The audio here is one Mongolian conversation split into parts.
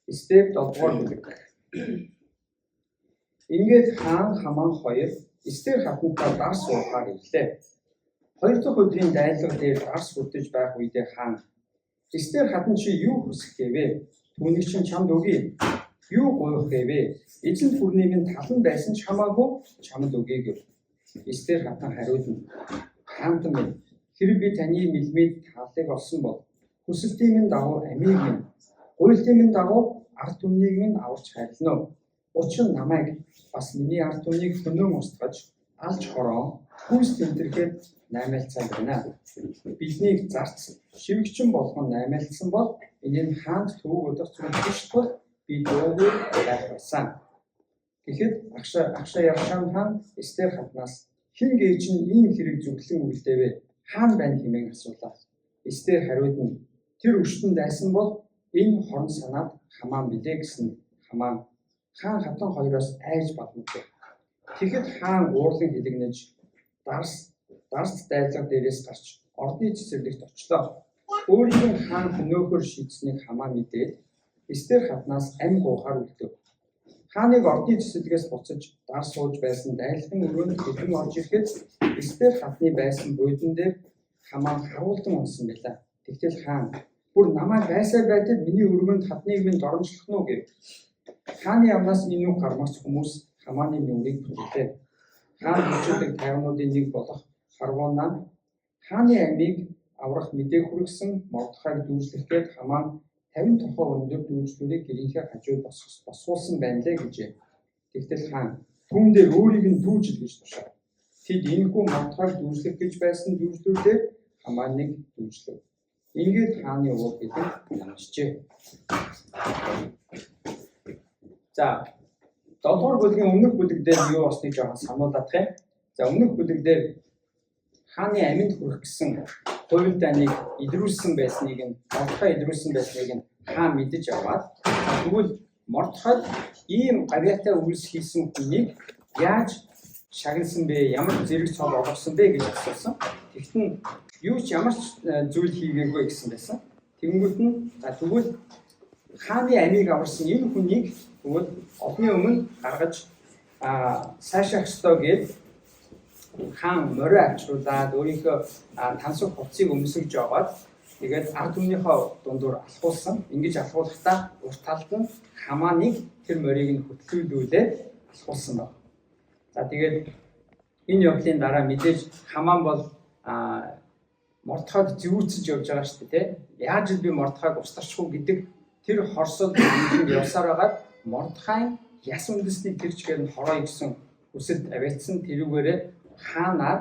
Эстер 7 дугаар бүлэг. Ингээд хаан Хаман хоёр Эстер хатантаа дарс уухаар ирлээ. 2 дахь өдрийн дайлал дээр дарс бүтэж байх үедээ хаан Эстер хатан чи юу хүсэх гээвэ? Түүнийг чинь чамд өгье. Юу гуйх гээвэ? Эзэнт хүрнийг нь талан байсан ч хамаагүй чамд өгье гэв. Эстер хатан хариулна. Хаантан минь хэрэг би таны мэлмэд тааллыг олсон бол хүсэлтийн минь дагуу амийг минь гуйлтын минь дагуу ард түмнийг минь аварч хайрлана. Учир нь намайг бас миний ард түмнийг хөнөөн устгаж алж хороо хүс тэмдэрхэд наймаалцсан байна. Биднийг зарц шивгчин болгон наймаалцсан бол энэ нь хаант төвөг удах зүйл биш тул би дөөгүй байх байсан. Тэгэхэд агшаа Яршам хаан Эстер хатнаас хэн гээч нь ийм хэрэг зүглэн үлдээвэ? Хаан байна хэмээн асуулаа. Эстер хариулна. Тэр өштөн дайсан бол энэ хорон санаад Хамаан билээ гэсэн. Хамаан хаан хатан хоёроос айж бадмагтав. Тэгэхэд хаан уурлан хэлэгнэж дарс дайлга дээрээс гарч ордны цэцэрлэгт очлоо. Өөрийнх нь хаан хөнөөхөр шийдсэнийг Хамаан мэдээд Эстер хатнаас амь гоохаар үлдэв. Хааныг ордны цэцэрлэгээс буцаж дарс сууж байсан дайлгын өрөөнд хэдэн орж ирэхэд Эстер хатны байсан буудан дээр Хамаан харуулдан унсан байлаа. Тэгтэл хаан бүр намайг байсаар байтал миний өргөнд хатныг минь доромжлох нь гэв. Хааны амнаас энэ үг гармагц хүмүүс Хамааны нүрийг бүтлээ. Хаан хүчтэй тайвнуудын нэг болох Харвонаа хааны амийг аврах мэдээ хүргэсэн Мордехайг дүүжлэхэд Хамаан 50 тохоо өндөр дүүжлүүдийг гэрийнхээ хажууд босгуулсан байна лээ гэжээ. Тэгтэл хаан түүндээ өөрийг нь дүүжил гэж тушаав. Тэд энэхүү Мордехайг дүүжлэх гэж байсан дүүжлүүдээр Хамааныг дүүжлэв. Ингээд хааны уур гэдэг намжжээ. За 7 дугаар бүлгийн өмнөх бүлэг дээр юу болсныг жоохон сануулах юм. За өмнөх бүлэг дээр хааны аминд хүрэх гэсэн хувилдааныг илрүүлсэн байсныг нь Мордехай илрүүлсэн байсныг нь хаан мэдэж аваад тэгвэл Мордехай ийм гавьяатай үйлс хийсэн хүнийг яаж шагнасан бэ? Ямар зэрэг цол олгосон бэ гэж асуусан. Тэгтэн юу ч ямар ч зүйл хийгээгүй гэсэн байсан. Тэнгүүт нь тэгвэл хааны амийг аварсан энэ хүнийг тэгвэл одны өмнө гаргаж сайшаах ёстой гэж хаан морой авчруулад өөрийнхөө тансаг хувцсыг өмсөж жагаад тэгээд ард түмнийхөө дундуур алхуулсан. Ингэж алхуулахдаа урт талд нь Хамааныг тэр морийг нь хөтлүүлүүлээд алхуулсан байна. За тэгээд энэ явдлын дараа мэдээж Хамаан бол Мордехайг зүүцэж явж байгаа шүү дээ, тийм. Яаж би Мордехайг устгарчих уу гэдэг тэр хорсол явсаар байгаад Мордехай яс үндэсний тэр чигээр нь хороо гэсэн хүсэлд аваатсан тэрүүгээрээ хаанаар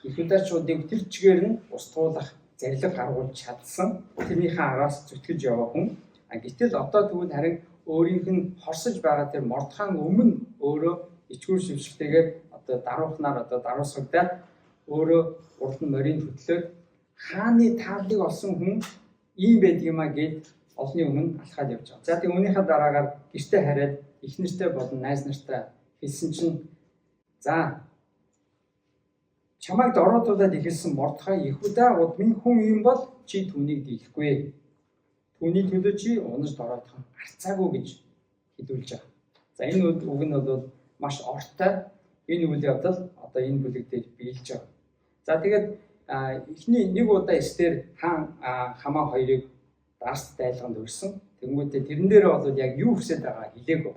Иудачуудыг тэр чигээр нь устгуулах зарлиг гаргуулж чадсан. Тэрнийхээ араас зүтгэж яваа хүн. Гэтэл одоо тэгвэл харин өөрийнх нь хорсож байгаа тэр Мордехай өмнө өөрөө ичгүүр шившгтэйгээр одоо даруухнаар одоо даруусгагдаад өөрөө урд нь морийг хөтлөөд хааны тааллыг олсон хүн ийм байдгиймаа гээд олны өмнө алхаад явж байгаа. За тийм үүнийхээ дараагаар гэртээ хараад их нэртэй болон найз нартай хэлсэн чинь за чамайг дороотуулаад ихэлсэн Мордехай Иудаа удмын хүн юм бол чи түүнийг дийлэхгүй. Түүний төлөө чи унаж дороотох арцаагүй гэж хэлүүлж байгаа. За энэ үг нь бол маш ортой. Энэ үйл явдал одоо энэ бүлэг дээр биелж байгаа. За тэгээд эхний нэг удаа Эстер Хамаан хоёрыг дарс дайлганд өрсөн. Тэнгүүтээ тэрэн дээр бол яг юу хүсэж байгаа хэлээгүй.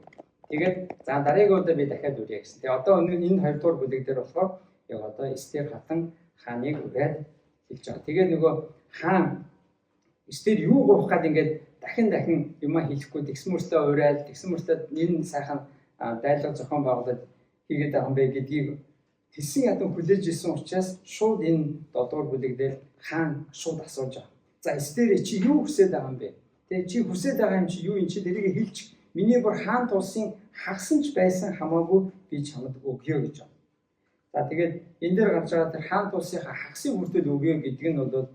Тэгээд за дараагийн удаа би дахиад үрье гэсэн. Тэгээ одоо энэ 2 дугаар бүлэг дээр болохоор яг одоо Эстер хатан хааныг үрээд хэлж байгаа. Тэгээд нөгөө хаан Эстер юу гоох гээд ингээд дахин юмаа хэлэхгүй тэгсэн мөртөө уриал тэгсэн мөртөө энэ сайхан дайлга зохион байгуулалт хийгээд байгаа юм бэ гэдгийг хэлсэн ядан хүлээж ирсэн учраас шууд энэ 7 дугаар бүлэг дээр хаан шууд асууж байгаа. За Эстер чи юу хүсэж байгаа юм бэ? Тэгээ чи хүсэж байгаа юм чи юу юм чи тэрийг хэлж миний бүр хаан тулсын хагсан ч байсан хамаагүй би чамд өгье гэж байна. За тэгээд энэ дээр гарч байгаа тэр хаан тулсынхаа хагсыг хүртэл өгье гэдэг нь бол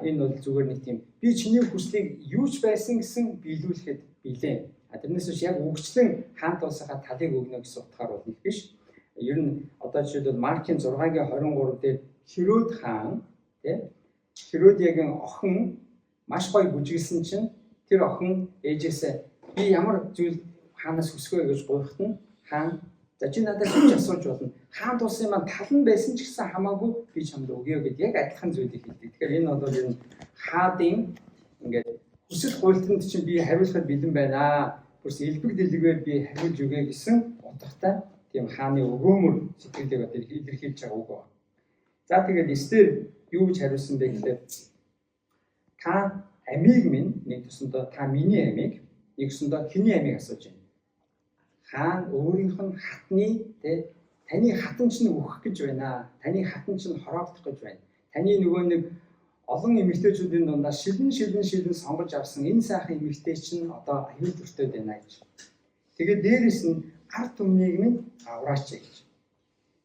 энэ бол зүгээр нэг тийм би чиний хүслийг юу ч байсан гэсэн биелүүлэхэд билээ. Тэрнээс биш яг өгчлэн хаан тулсынхаа талыг өгнө гэсэн утгаар бол нэг биш. Ер нь одоо жишээлбэл Маркийн 6-гийн 23 дээр Херод хаан тийм Херодиагийн охин маш гоё бүжиглсэн чинь тэр охин ээжээсээ би ямар зүйл хаанаас хүсвэ гэж гуйхад нь хаан за чи надад ч асууж болно. Хаан тулсын маань талан байсан ч гэсэн хамаагүй би чамд өгье гэд яг адилхан зүйлийг хэлдэг. Тэгэхээр энэ бол ер нь хаадын ингээд хүсэл хуйлтанд чинь би хариулахад бэлэн байна. Бүрс элбэг дэлгээр би хариулж өгье гэсэн утгатай тийм хааны өгөөмөр сэтгэлийг одоо илэрхийлж байгаа үг байна. За тэгээд Эстер юу гэж хариулсан бэ гэхээр та амийг минь нэг төсөндөө та миний амийг нэг төсөндөө хэний амийг асууж байна. Хаан өөрийнх нь хатны таны хатан чинь өөх гэж байна. Таны хатан чинь хороогдох гэж байна. Таны нөгөө нэг олон эмэгтэйчүүдийн дундаа шилэн сонгож авсан энэ сайхан эмэгтэй чинь одоо аюул төртөд байна гэж. Тэгээд дээрэс нь ард түмнийг минь авраач гэж.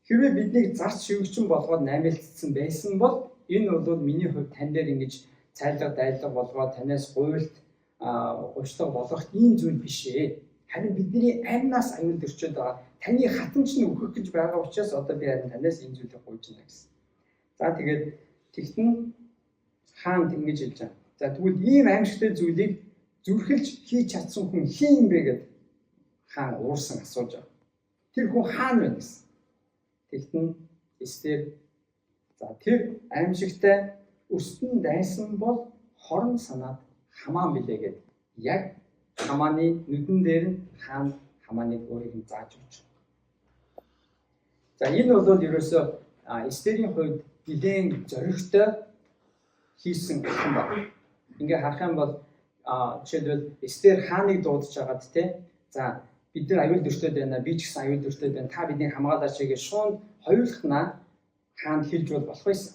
Хэрвээ биднийг зарц шивгчин болгоод наймаалцсан байсан бол энэ бол миний хувьд тань дээр ингэж цайлга дайлга болгоод танаас гуйлт гуйшлага болгох ийм зүйл биш ээ. Харин бидний амнаас аюул төрчөөд байгаа. Таны хатан чинь өөхөх гэж байгаа учраас одоо би харин танаас энэ зүйлийг гуйж байна гэсэн. За тэгээд тэгтэн хаан ингэж хэлж байгаа. За тэгвэл ийм аимшигтай зүйлийг зүрхэлж хийж чадсан хүн хин юм бэ гэд хаан уурсан асууж байгаа. Тэр хүн хаан байна гэсэн. Тэгтэн Эстер за тэр аимшигтай өстөн дайсан бол хорон санаад хамаан билээ гэд яг Хамааны нүдэн дээр нь хаан Хамааныг өөрийг нь зааж өгч. За энэ бол ерөөсөө Эстерийн хувьд нэгэн зоригтой хийсэн юм байна. Ингээ харах юм бол жишээлбэл Эстер хааныг дуудаж агаад те за бид нар аюул төртөд байна, би ч гэсэн аюул төртөд байна. Та биднийг хамгаалаач гэж шууд хоёулахнаа хаанд хэлж болох байсан.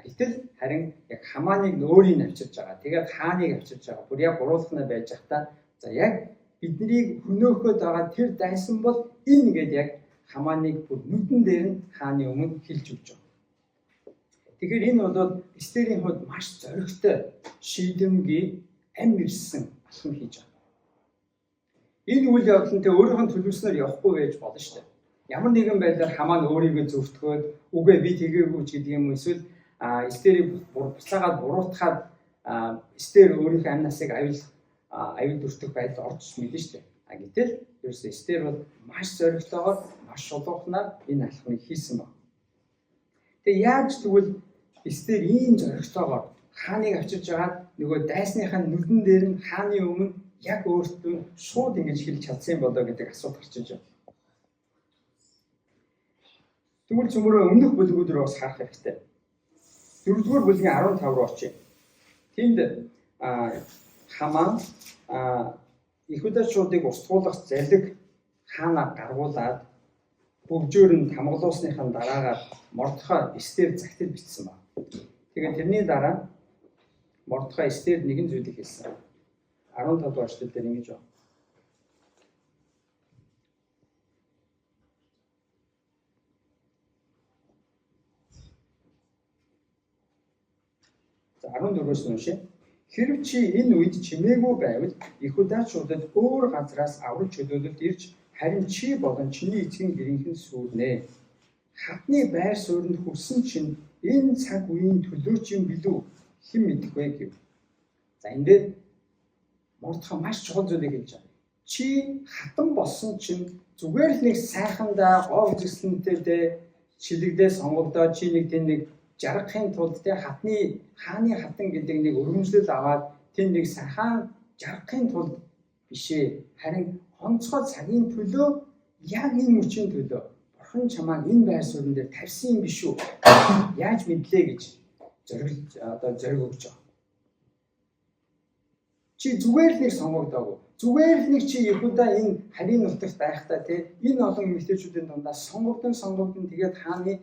Гэтэл харин яг Хамааныг өөрийг авчирж байгаа. Тэгээд хааныг авчирж байгаа. Бүр яг буруулахнаа байж захта за яг биднийг хөнөөхөд байгаа тэр дайсан бол энэ гээд яг Хамааныг бүр нүдэн дээр нь хааны өмнө хэлж өгч байгаа. Тэгэхээр энэ бол Эстерийн хувьд маш зоригтой шийдэмгий ам ирсэн алхам хийж байгаа. Энэ үйл явдлантай өөрийнх нь төлөвлөснөөр явахгүй байж болно шүү дээ. Ямар нэгэн байдлаар Хамаан өөрийгөө зөвтгөөд үгүй би тэгээгүй ч гэдэг юм эсвэл Эстерийг буцаагаад буруутгаад Эстер өөрийнхөө амнасыг аюул дүртэх байдал орж мэдэн шүү дээ. Гэтэл ерөөсөө Эстер бол маш зоригтойгоор маш шулуухнаар энэ алхмыг хийсэн байна. Тэгээ яаж тэгвэл Эстер ийм зоригтойгоор хааныг авчирж агаад нөгөө дайсныхаа нүдэн дээр нь хааны өмнө яг өөртөө шууд ингэж хэлж чадсан болоо гэдэг асуулт гарч иж байна. Тэгвэл цөмөрөө өмнөх бүлгүүд рүү бас харах хэрэгтэй. 4-р бүлгийн 15 руу очие. Тэнд Хамаан Иудачуудыг устгуулах залиг хаанаа гаргуулад бүгжөөр нь хамгаалуулсныхаа дараагаар Мордехай Эстер загтал бичсэн байна. Тэгээд тэрний дараа Мордехай Эстер нэгэн зүйлийг хэлсэн. 15 дугаар эшлэл дээр ингэж байна. За 14-өөс уншия. Хэрв чи энэ үед чимээгүй байвал Иудачуудад өөр газраас аврал чөлөөлөлд ирж харин чи болон чиний эцгийн гэрийнхэн сүрнэ. Хатны байр суурьнд хүрсэн чинь энэ цаг үеийн төлөөч юм билүү хэн мэдэхгүй гэв. За энэ дээр Мордехай маш чухал зүйлийг хэлж байгаа. Чи хатан болсон чинь зүгээр л нэг сайхандаа гоо үзэсгэлэнтэй чилэгдээ сонгогдоод чи нэг тэнд нэг жаргахын тулд тэ хааны хатан гэдэг нэг өргөмжлөл аваад тэнд нэг сайхан жаргахын тулд бишээ. Харин онцгой цагийн төлөө яг энэ мөчийн төлөө Бурхан чамайг энэ байр суурин дээр тавьсан юм биш үү? Яаж мэдлээ гэж зориг өгч байгаа. Чи зүгээр л нэг сонгогдоогүй. Зүгээр л нэг чи Иуда энэ харийн нутагт байхдаа тэ энэ олон эмэгтэйчүүдийн дундаа сонгогдсон тэгээд хааны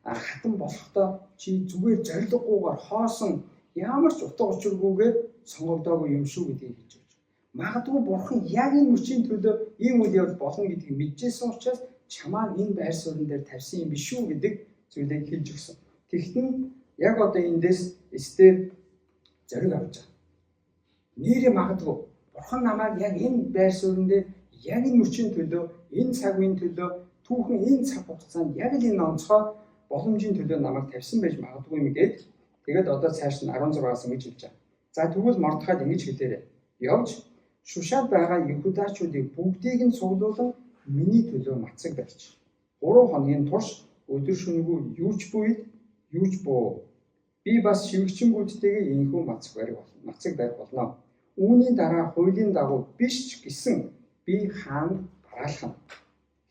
хатан болохдоо чи зүгээр зориггүйгээр хоосон ямар ч утга учиргүйгээр сонгогдоогүй юм шүү гэдгийг хэлж байгаа. Магадгүй Бурхан яг энэ мөчийн төлөө ийм үйл явдал болно гэдгийг мэдчихсэн учраас чамаа энэ байр суурин дээр тавьсан юм биш үү гэдэг зүйлийг хэлж өгсөн. Тэгэхдээ яг одоо эндээс Эстер зориг авч байгаа. Нэрээ магадгүй Бурхан намайг яг энэ байр суурин дээр яг энэ мөчийн төлөө энэ цаг үеийн төлөө түүхэн энэ цаг хугацаанд яг л энэ онцгой боломжийн төлөө намайг тавьсан байж магадгүй юм гээд тэгээд одоо цааш нь 16-аас ингэж хэлж байгаа. За тэгвэл Мордехайд ингэж хэлээрэй. явж Шушаад байгаа Юдаачуудыг бүгдийг нь цуглуулан миний төлөө мацаг барьж 3 хоногийн турш өдөр шөнөгүй юу ч буйд юу ч буу. Би бас шивгчэнгүүдтэйгээ энэхүү мацаг барих болно. Үүний дараа хуулийн дагуу биш ч гэсэн би хаанд бараалхана.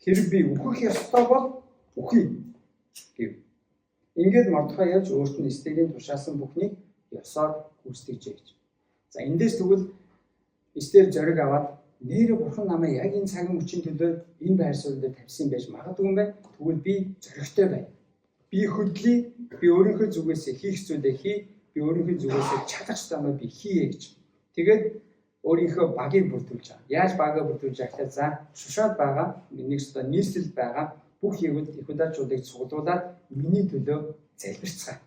Хэрэг би үхэх ёстой бол үхье гэв. Ингээд Мордехай явж өөрт нь Эстерийн тушаасан бүхнийг ёсоор гүйцэтгэжээ гэж. За эндээс тэгвэл Эстер зориг аваад нэрэ бурхан намайг яг энэ цагийн мөчийн төлөө энэ байр суурь дээр тавьсан байж магадгүй юм байна. Тэгвэл би зоригтой байна. Би хөдлөе. Би өөрийнхөө зүгээс хийх зүйлээ хий. Би өөрийнхөө зүгээс чадах юмаа би хийе гэж. Тэгээд өөрийнхөө багийг бүрдүүлж байгаа. Яаж багаа бүрдүүлж байгаа гэхээр за Шушаад байгаа нэг өстө нийслэл байгаа бүх Юдаачуудыг цуглуулад миний төлөө залбирцгаая.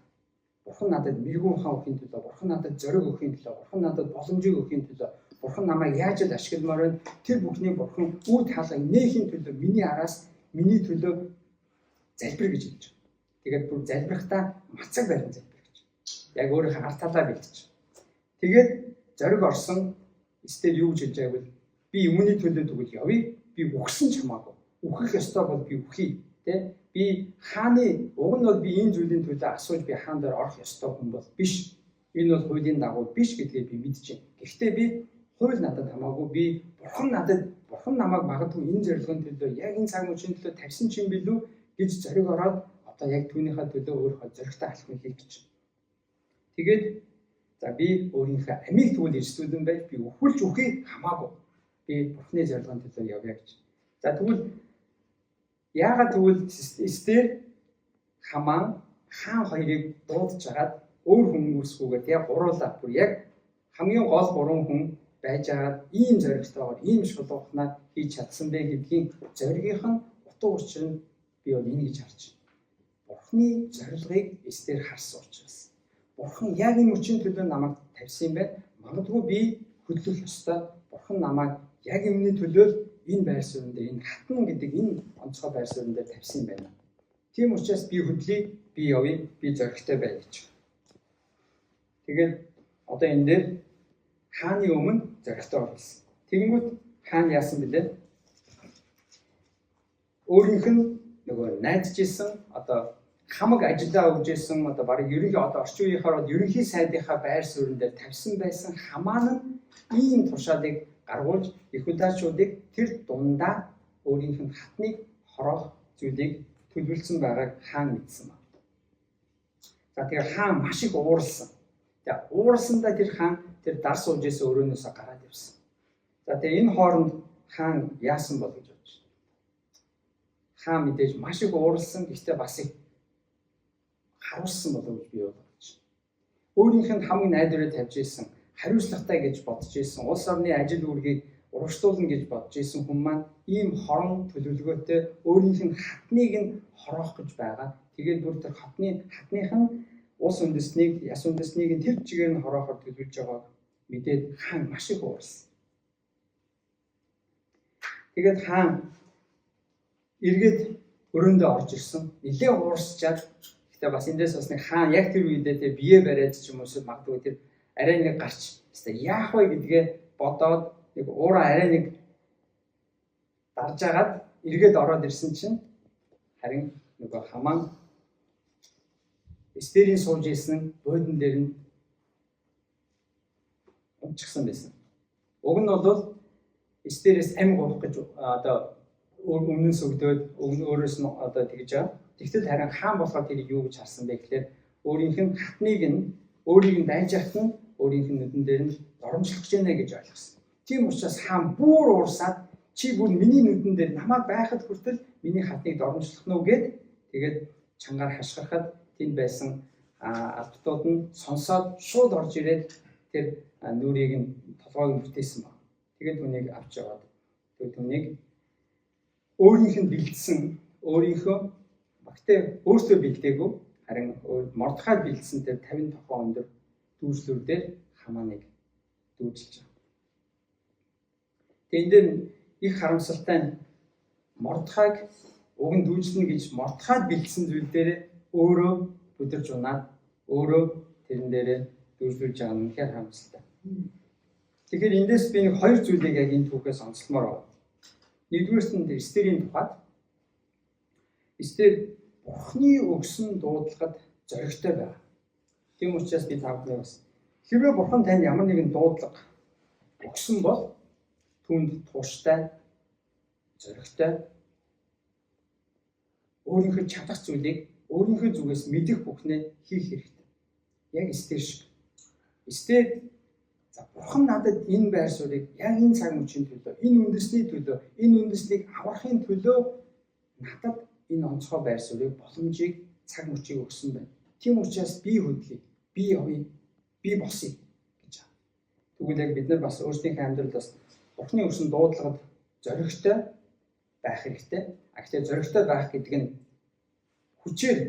Бурхан надад мэрэгүү ухаан өгөхийн төлөө, бурхан надад зориг өгөхийн төлөө, бурхан надад боломжийг өгөхийн төлөө, бурхан намайг яаж л ашигламаар байна. Тэр бүхний бурхан үр таалга нээхийн төлөө миний араас миний төлөө залбир гэж хэлж байгаа. Тэгээд бүр залбирахтаа мацаг барин залбир гэж. Яг өөрийнхөө арт талаа бэлдэж. Тэгээд зориг орсон Эстер юу гэж хэлж байвал би үүний төлөө тэгвэл явъя. Би үхсэн ч хамаагүй. Үхэх ёстой бол би үхье. Тэ? Би хааны уг нь бол би энэ зүйлийн төлөө асууж би хаан дээр орох ёстой хүн бол биш. Энэ бол хуулийн дагуу биш гэдгийг би мэдэж байна. Гэхдээ би хууль надад хамаагүй. Би бурхан намайг магадгүй энэ зорилгын төлөө яг энэ цаг мөчийн төлөө тавьсан ч юм билүү гэж зориг ороод одоо яг түүнийхээ төлөө өөрийнхөө зоригтой алхмыг хийх гэж. Тэгээд за би өөрийнхөө амийг тэгвэл эрсдүүлэн байж би өхүүлж үхий хамаагүй. Би бурхны зорилгын төлөө явъя гэж. За тэгвэл яагаад тэгвэл Эстер Хаман хаан хоёрыг дуудаж агаад өөр хүмүүсгүйгээр яг гуруулаа бүр яг хамгийн гол 3 хүн байж агаад ийм зоригтойгоор ийм шулуухнаа хийж чадсан бэ гэдгийн зоригийнх нь утга учир нь би бол энэ гэж харж байна. Бурхны зорилгыг Эстер харсан учраас бурхан яг энэ мөчийн төлөө намайг тавьсан юм байна. Магадгүй би хөдлөх ёстой. Бурхан намайг яг юмны төлөө энэ байр суурин дээр энэ хатан гэдэг энэ онцгой байр суурин дээр тавьсан юм байна. Тийм учраас би хөдлөе, би явъя, би зоригтой бай гэж. Тэгээд одоо энэ дээр хааны өмнө зоригтой болсон. Тэгэнгүүт хаан яасан бэлээ? Өөрийнх нь нөгөө найдаж исэн одоо хамаг ажиллаа өгж исэн одоо барыг ерөнхий одоо орчин үеийнхаар ерөнхий сайдынхаа байр суурин дээр тавьсан байсан Хаман нь ийм тушаалыг гаргуулж Юдаачуудыг тэр дундаа өөрийнх нь хатныг хороох зүйлийг төлөвлөсөн байгааг хаан мэдсэн байна. За тэгэхээр хаан маш их ууралсан. Тэгээ ууралсандаа тэр хаан тэр дар сууж исэн өрөөнөөсөө гараад ирсэн. За тэгээ энэ хооронд хаан яасан бол гэж бодож байна. Хаан мэдээж маш их ууралсан гэхдээ бас их харуулсан болов гэж би бодож байна. Өөрийнх нь хамгийн найдварыг тавьж исэн хариуцлагатай гэж бодож исэн улс орны ажил үүргийг урагшлуулна гэж бодож исэн хүн маань ийм хорон төлөвлөгөөтэй өөрийнх нь хатныг нь хороох гэж байгаа. Тэгээд бүр тэр хатных нь улс үндэснийг, яс үндэснийг нь тэр чигээр нь хороохоор төлөвлөж байгааг мэдээд хаан маш их уурсан. Тэгээд хаан эргээд өрөөндөө орж ирсэн. Нилээ уурсчаад гэхдээ бас эндээс бас нэг хаан яг тэр үедээ тэр бие бариад ч юм уу магадгүй тэр арай нэг гарч яах вэ гэдгээ бодоод нэг уураа арай нэг дарж агаад эргээд ороод ирсэн чинь харин нөгөө Хаман Эстерийн сууж исэн буудан дээр нь унчихсан байсан. Уг нь бол Эстерээс ам гоох гэж одоо өмнө нь сүгдөөд өөрөөс нь одоо тэгж байгаа. Тэгтэл харин хаан болохоор тэр юу гэж харсан бэ гэхээр өөрийнх нь хатныг нь өөрийг нь дайжахт нь өөрийнх нь нүдэн дээр нь доромжлох гэж байна гэж ойлгосон. Тийм учраас хаан бүр уурсаад чи бүр миний нүдэн дээр намайг байхад хүртэл миний хатныг доромжлох нь гэд тэгээд чангаар хашгирахад тэнд байсан албатууд нь сонсоод шууд орж ирээд тэр нүрийг нь толгойг нь бүтээсэн баг. Тэгээд түүнийг авч яваад түүнийг өөрийнх нь бэлдсэн өөрийнхөө багтээ өөртөө бэлдээгүй харин Мордехайд бэлдсэн тэр 50 тохоо өндөр дүүслэр дээр Хаманыг дүүжилж байгаа. Тэгээд энэ дээр их харамсалтай нь Мордехайг уг нь дүүжлэнэ гэж Мордехайд бэлдсэн зүйл дээр өөрөө бүдэрж унаад өөрөө тэрэн дээрээ дүүжлүүлж байгаа нь үнэхээр харамсалтай. Тэгэхээр эндээс би нэг хоёр зүйлийг яг энэ түүхээс онцлмоор байна. Нэгдүгээрт нь Эстерийн тухайд Эстер Бурхны өгсөн дуудлагад зоригтой байна. Тийм учраас би та бүхний бас хэрвээ Бурхан танд ямар нэгэн дуудлага өгсөн бол түүнд тууштай, зоригтой, өөрийнхөө чадах зүйлийг өөрийнхөө зүгээс мэдэх бүхнээ хийх хэрэгтэй. Яг Эстер шиг. Эстер за Бурхан надад энэ байр суурийг яг энэ цаг мөчийн төлөө, энэ үндэсний төлөө, энэ үндэслийг аврахын төлөө надад энэ онцгой байр суурийг боломжийг цаг мөчийг өгсөн байна. Тийм учраас би хөдлөе, би явъя, би босъё гэж. Тэгвэл яг бид нар бас өөрсдийнхөө амьдралд бас Бурхны өгсөн дуудлагад зоригтой байх хэрэгтэй. Гэхдээ зоригтой байх гэдэг нь хүчээр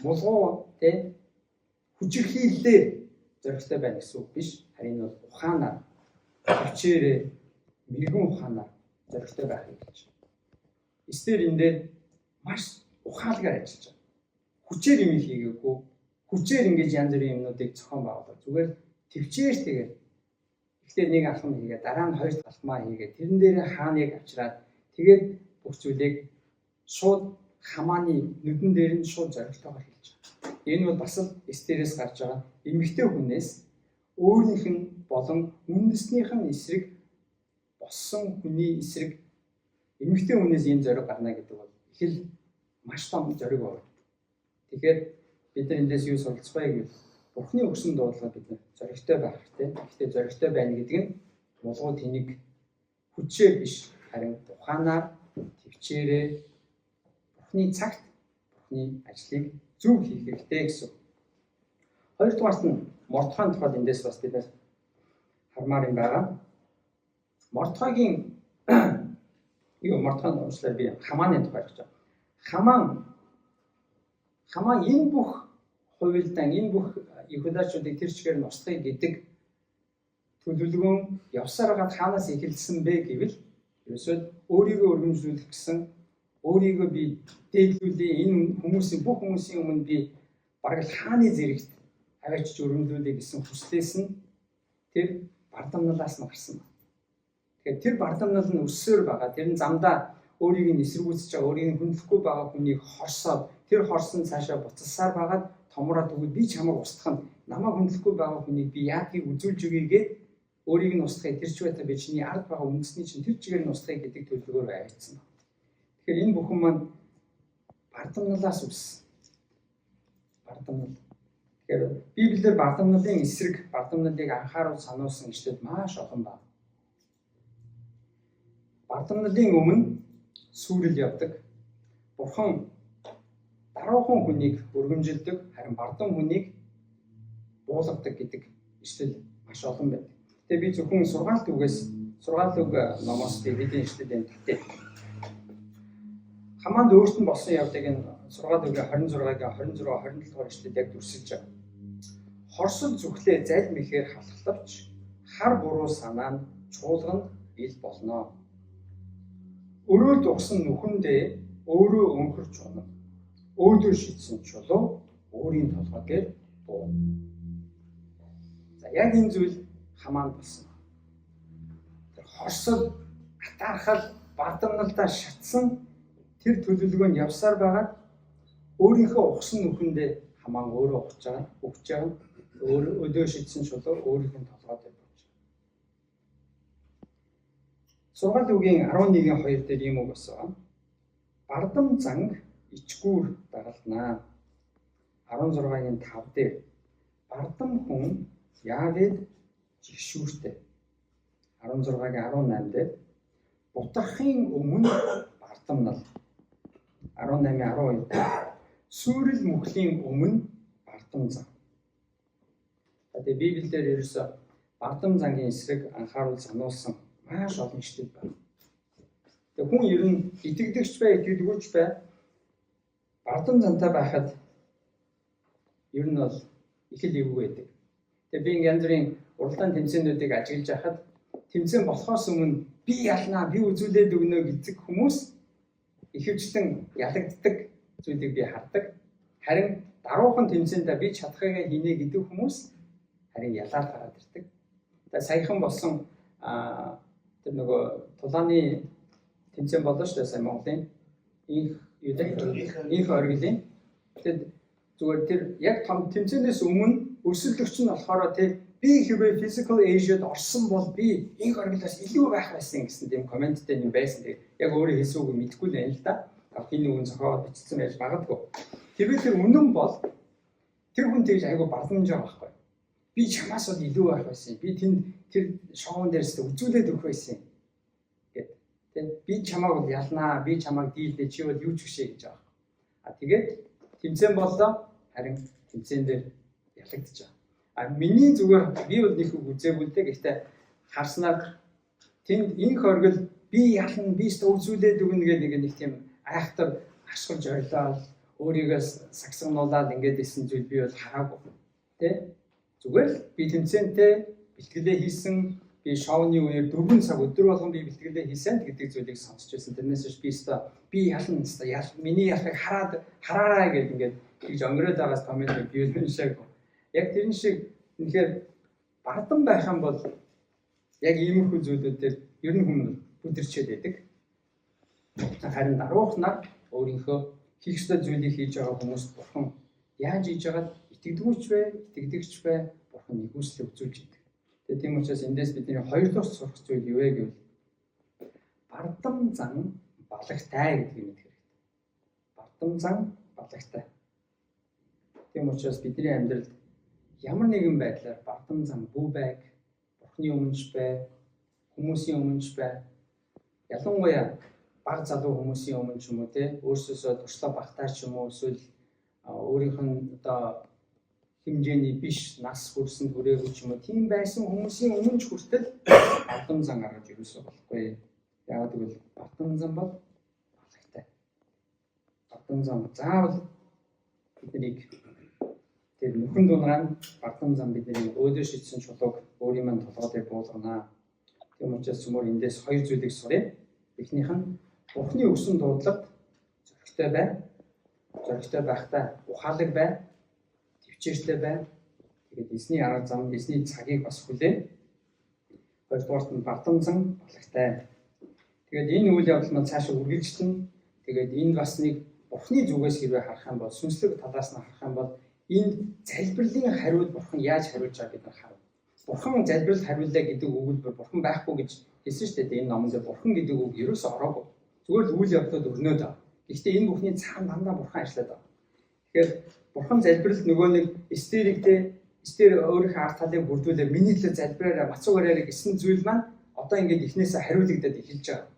булгуу тэ хүчирхийллээр зоригтой байна гэсэн үг биш. Харин бол ухаанаар, хүчээр, мэрэгэн ухаанаар зоригтой байх гэж. Эстер энэ дээр маш ухаалгаар ажиллаж байгаа. Хүчээр юм хийгээгүй, хүчээр ингэж янз бүрийн юмнуудыг зохион байгуулах. Зүгээр төвчээр тэгээд ихтэй нэг алхам хийгээд дараа нь хоёр алхмаа хийгээд тэрэн дээр хааныг авчираад тэгээд бүх зүйлийг шууд Хамааны нүдэн дээр нь шууд зоригтойгоор хийж байгаа. Энэ бол бас л Эстерээс гарч байгаа эмэгтэй хүнээс өөрийнх нь болон үндэснийх нь эсрэг болсон хүний эсрэг эмэгтэй хүнээс ийм зориг гарна гэдэг бол их л маш том зориг байна. Тэгэхээр бид нар эндээс юу суралцах вэ гэвэл Бурхны өгсөн дуудлага бид нар зоригтой байх хэрэгтэй. Гэхдээ зоригтой байна гэдэг нь булгуу тэнийг хүчээр биш харин ухаанаар, төвчээрээ Бурхны цагт Бурхны ажлыг зөв хийх хэрэгтэй гэсэн. Хоёрдугаарт нь Мордхайн тухайд эндээс бас бид нар хармаар юм байгаа. Мордхайгийн Мордхайн уучлаарай би Хамааны тухай гэж байна. Хамаан энэ бүх хувилдаан энэ бүх Иудачуудыг тэр чигээр нь устгая гэдэг төлөвлөгөөн явсаар гад хаанаас эхэлсэн бэ гэвэл ерөөсөө өөрийгөө өргөмжлүүлэх гэсэн өөрийгөө би дээдлүүлээ энэ хүмүүсийн бүх хүмүүсийн өмнө би бараг хааны зэрэгт аваачиж өргөмжлүүлээ гэсэн хүслээс нь тэр бардамналаас нь гарсан. Тэгэхээр тэр бардамнал нь өссөөр байгаа. Тэр нь замдаа өөрийг нь эсэргүүцэж байгаа, өөрийг нь хүндлэхгүй байгаа хүнийг хорсоод тэр хорсон цаашаа буцалсаар байгаад томроод өгөө би чамайг устгах нь намайг хүндлэхгүй байгаа хүнийг би яагийг үзүүлж өгьегээд өөрийг нь устгахыг тэр ч байтаа би чиний ард байгаа үндэсний чинь тэр чигээр нь устгахыг гэдэг төлөвлөгөөр авчихсан. Тэгэхээр энэ бүхэн маань бардамналаас үүссэн. Бардамнал. Тэгэхээр Библиэр бардамналын эсрэг, бардамналыг анхааруул сануулсан ишлэл маш олон байна. Бардамналын өмнө сүрэл явдаг. Бурхан даруухан хүнийг өргөмжилдэг, харин бардам хүнийг буулгадаг гэдэг ишлэл маш олон байна. Тэгээ би зөвхөн сургаалт үг номоос хэдийн ишлэлийн татъя. Хамаанд өөрт нь болсон явдаг энэ сургаалт үгийн 26-гийн 26 27 дугаар ишлэл яг дүрсэлж байгаа. Хорсол зүхлээ заль мэхээр халахлавч хар буруу санаа нь чуулганд ил болно. Өрөөлд угсан нүхэндээ өөрөө өнхөрч унах. Өөдөө шидсэн чулуу өөрийн толгойгээр буу. За яг энэ зүйл Хамаанд болсон. Тэр хорсол атаархал бардамналдаа шатсан тэр төлөвлөгөөнд явсаар байгаад өөрийнхөө ухсан нүхэндээ Хамаан өөрөө ухаж байгаа. Өөдөө шидсэн чулуу өөрийнх нь толгойд бууж. Сургаалт үгийн 11-ийн 2 дээр ийм үг болсон. Бардам занг ичгүүр дагалнаа. 16-гийн 5 дээр бардам хүн яагаад жигшүүртэй. 16-гийн 18 дээр бутрахын өмнө бардамнал. 18-ийн 12 дээр сүрэл мөхлийн өмнө бардам зан. Тэгээ Библиэлд ерөөсө бардам зангийн эсрэг анхааруул сануулсан маш олон ишлэл байна. Тэгээ хүн ер нь итгэдэгч бай, итгэдэггүйч бай бардам зантай байхад ер нь бол их л эвгүй байдаг. Тэгээ би янз бүрийн уралдаан тэмцээнүүдийг ажиглаж байхад тэмцээн болохоос өмнө би ялнаа, би үзүүлээд өгнө гэдэг хүмүүс ихэвчлэн ялагддаг зүйлийг би хардаг. Харин даруухан тэмцээндээ би чадхаагаа хийнэ гэдэг хүмүүс харин ялаад гараад ирдэг. Тэгээ саяхан болсон тэр нөгөө тулааны тэмцээн боллоо шүү дээ сая Монголын инх оргилын. Тэгээд зүгээр тэр яг том тэмцээнээс өмнө өрсөлдөгч нь болохоор тэр би хэрвээ physical Asia-д орсон бол би инх оргилоос илүү байх байсан гэсэн тийм комменттэй юм байсан. Тэгээд яг өөрөө хэлсэн үг мэдэхгүй л байна л да. Хин нэгэн зохиогоод бичсэн байж магадгүй. Хэрвээ тэр үнэн бол тэр хүн тэгж айгүй бардамж байгаа байхгүй. Би чамаас бол илүү байх байсан. Би тэр шоун дээрээс үзүүлээд өгөх байсан гэд. Тэгээд би чамааг бол ялнаа, би чамааг дийлдэ чи бол юу ч гişээ гэж байгаа. Тэгээд тэмцээн боллоо. Харин тэмцээн дээр ялагдчихаа. Миний зүгээр би бол нэг үг үзээгүй л дээ. Гэхдээ харснаар тэнд инх оргил би ялна, би үзүүлээд өгнө гэдэг нэг тийм айхтар ашгал зорилоо өөрийгөө сагсагнуулаад ингээд исэн зүйл би бол хараагүй. Тэ? Зүгээр л би тэмцээнтэй бэлтгэлээ хийсэн, би шоуны үеэр 4 цаг өдөр болгон би бэлтгэлээ хийсэн гэдэг зүйлийг сонсч байсан. Тэрнээс би ялна, миний ялхыг хараарай гэдэг ингээд гэж өнгөрөөд байгаас коммент би уншаагүй. Яг тэрэн шиг үнэхээр бардам байх юм бол яг иймэрхүү зүйлүүд дээр ер нь хүмүүс бүдэрчээд байдаг. Харин даруухнаар өөрийнхөө хийх ёстой зүйлийг хийж байгаа хүмүүст бурхан яаж хийж байгаад итгэдэгч вэ, итгэдэгч вэ, бурхан нэгүслээ үзүүлж идэг. Тэгээд тийм учраас эндээс бидний хоёр дахь сурах зүйл юу вэ гэвэл бардам зан балагтай гэдгийг мэдэх хэрэгтэй. Бардам зан балагтай. Тийм учраас бидний амьдралд ямар нэгэн байдлаар бардам зан бүү байг, бурхны өмнөж бай, хүмүүсийн өмнөж бай. Ялангуяа баг залуу хүмүүсийн өмнө ч юм уу те өөрсөөсөө туршлага багтаа ч юм уу эсвэл өөрийнх нь одоо хэмжээний биш нас хүрсэн хүрээгүй ч юм уу тийм байсан хүмүүсийн өмнө ч хүртэл бардам зан гаргаж ерөөсөө болохгүй. Яагаад гэвэл бардам зан бол балагтай. Бардам зан заавал биднийг тэр нөхөн дунгаан бардам зан бидний өөдөө шийдсэн чулууг өөрийн манд толгой дээр буулгана. Тийм учраас цөмөр эндээс хоёр зүйлийг суръя. Эхнийх нь бурхны өгсөн дуудлагад зоригтой бай. Зоригтой байхдаа ухаалаг бай. Төвчээртэй бай. Тэгээд эзний арга зам, эзний цагийг бас хүлээн. Хоёрдугаарт нь бардам зан балагтай. Тэгээд энэ үйл явдал маань цаашаа үргэлжлэнэ. Тэгээд энэ бас нэг бурхны зүгээс хэрвээ харах юм бол сүнслэг талаас нь харах юм бол энд залбирлын хариуд бурхан яаж хариулж байгааг бид нар харна. Бурхан залбирал хариуллаа гэдэг өгүүлбэр бурхан байхгүй гэж хэлсэн шүү дээ. Энэ номонд бурхан гэдэг үг ерөөсөө ороогүй. Зүгээр л үйл явдлууд өрнөд байгаа. Гэхдээ энэ бүхний цаана дандаа бурхан ажиллаад байгаа. Тэгэхээр бурхан залбиралд нөгөө нэг Эстер өөрийнхөө ард талыг бүрдүүлээ миний төлөө залбираарай, бацуугаарай гэсэн зүйл маань одоо ингээд эхнээсээ хариулагдаад эхэлж байгаа.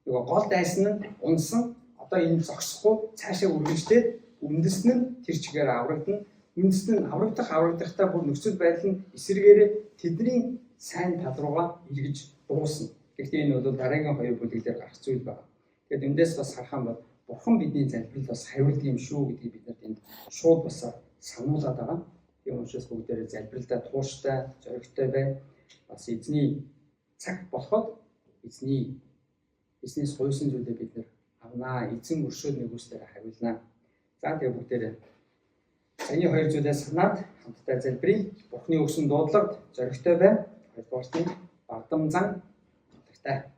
Нөгөө гол дайсан нь унсан одоо энэ зогсохгүй цаашаа үргэлжлээд үндэстэн нь тэр чигээр аврагдана. Үндэстэн нь аврагдахтаа бүр нөхцөл байдал нь эсэргээрээ тэдний сайн тал руугаа эргэж дуусна. Гэхдээ энэ бол дараагийн хоёр бүлэг дээр гарах зүйл байна. Тэгэхээр эндээс бас харах юм бол бурхан бидний залбирал бас хариулдаг юм шүү гэдгийг бид нар энд шууд бас сануулад байгаа. Тийм учраас бүгдээрээ залбиралдаа тууштай, зоригтой бай. Бас эзний цаг болоход эзнээс гойсон зүйлээ бид нар авнаа. Эзэн өршөөд нэгүслээр хариулнаа. За тэгээ бүгдээрээ саяны хоёр зүйлээс санаад хамтдаа залбирая. Бурхны өгсөн дуудлагад зоригтой бай. Хоёрдугаарт нь бардам зан балагтай.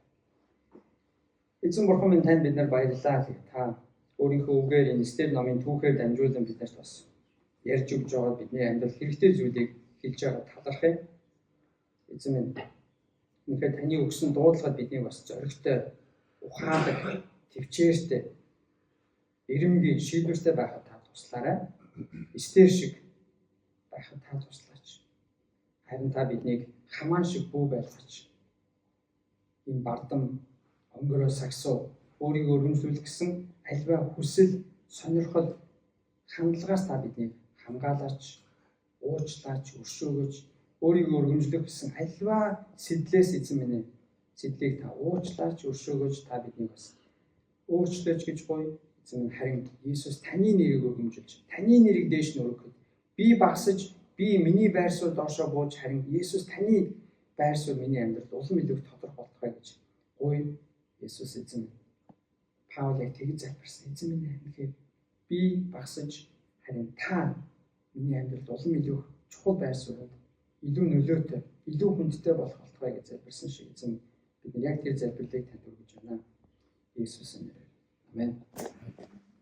Эзэн бурхан минь танд бид нар баярлалаа. Та өөрийнхөө үгээр энэ Эстер номын түүхээр дамжуулан биднэрт бас ярьж өгж байгаа бидний амьдрал хэрэгтэй зүйлийг хэлж байгаа талархъя. Эзэн минь үнэхээр таны өгсөн дуудлагад бидний бас зоригтой, ухаалаг, төвчээртэй, эрэмгийн шийдвэртэй байхад та туслаарай. Эстер шиг байхад та туслаач. Харин та биднийг хамаан шиг бүү байлгаач. Энэ бардам өнгөрөө сагсуу өөрийгөө өргөмжлүүлэх гэсэн альва хүсэл, сонирхол, хандлагаас та биднийг хамгаалаач, уучлаач, өршөөгөөч. Өөрийгөө өргөмжлөх гэсэн альва сэтлээс эзэн минь сэтлийг та уучлаач, өршөөгөөч. Та биднийг бас өөрчлөөч гэж гоё. Эзэн минь харин Иесус таны нэрийг өргөмжилж, таны нэрийг дээш нь өргөхөд би багсаж, би миний байр суурь доошоо бууж харин Иесус таны байр суурь миний амьдралд улам илүү тодорхой болгоё гэж гоё. Иесус эзэн Паул яг тэгж залбирсан. Эзэн минь үнэхээр би багсаж харин та миний амьдралд улам илүү чухал байр суурьд илүү нөлөөтэй, илүү хүндтэй болох болтугай гэж залбирсан шиг эзэн бид яг тэр залбирлыг танд өргөж байна. Иесусийн нэрээр. Амен.